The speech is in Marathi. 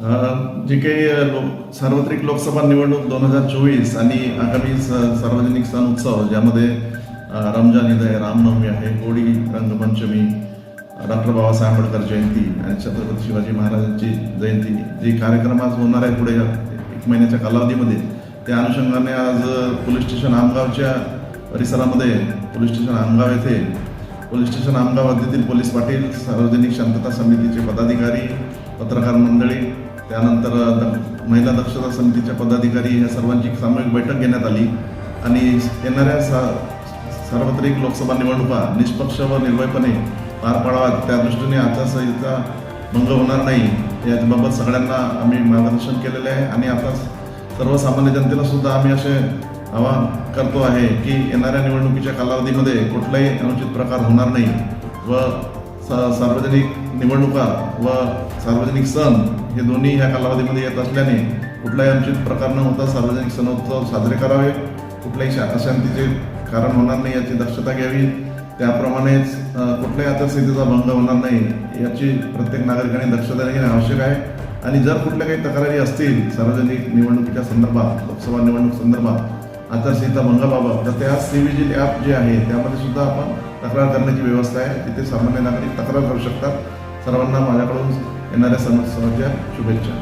जे काही सार्वत्रिक लोकसभा निवडणूक 2024 आणि आगामी सार्वजनिक सण उत्सव ज्यामध्ये रमजान ईद आहे, रामनवमी आहे, होळी, रंगपंचमी, डॉक्टर बाबासाहेब आंबेडकर जयंती आणि छत्रपती शिवाजी महाराजांची जयंती जे कार्यक्रम आज होणार आहे पुढे 1 महिन्याच्या कालावधीमध्ये, त्या अनुषंगाने आज पोलीस स्टेशन आमगावच्या परिसरामध्ये पोलीस स्टेशन आमगाव हद्दीतील पोलीस पाटील, सार्वजनिक शांतता समितीचे पदाधिकारी, पत्रकार मंडळी, त्यानंतर महिला दक्षता समितीच्या पदाधिकारी या सर्वांची सामूहिक बैठक घेण्यात आली आणि येणाऱ्या सार्वत्रिक लोकसभा निवडणुका निष्पक्ष व निर्भयपणे पार पाडाव्यात, त्या दृष्टीने आचारसंहिता भंग होणार नाही याबाबत सगळ्यांना आम्ही मार्गदर्शन केलेले आहे आणि आता सर्वसामान्य जनतेला सुद्धा आम्ही असे आवाहन करतो आहे की येणाऱ्या निवडणुकीच्या कालावधीमध्ये कुठलाही अनुचित प्रकार होणार नाही व सार्वजनिक निवडणुका व सार्वजनिक सण हे दोन्ही ह्या कालावधीमध्ये येत असल्याने कुठलाही अनुचित प्रकार न होता सार्वजनिक सणोत्सव साजरे करावे, कुठल्याही अशांतीचे कारण होणार नाही याची दक्षता घ्यावी, त्याप्रमाणेच कुठल्याही आचारसंहितेचा भंग होणार नाही याची प्रत्येक नागरिकांनी दक्षता घेणे आवश्यक आहे आणि जर कुठल्या काही तक्रारी असतील सार्वजनिक निवडणुकीच्या संदर्भात, लोकसभा निवडणूक संदर्भात आचारसंहिता भंगाबाबत, तर त्या CVGIL ॲप जे आहे त्यामध्ये सुद्धा आपण तक्रार करण्याची व्यवस्था आहे, तिथे सामान्य नागरिक तक्रार करू शकतात. सर्वांना माझ्याकडून येणाऱ्या सण उत्सवाच्या शुभेच्छा.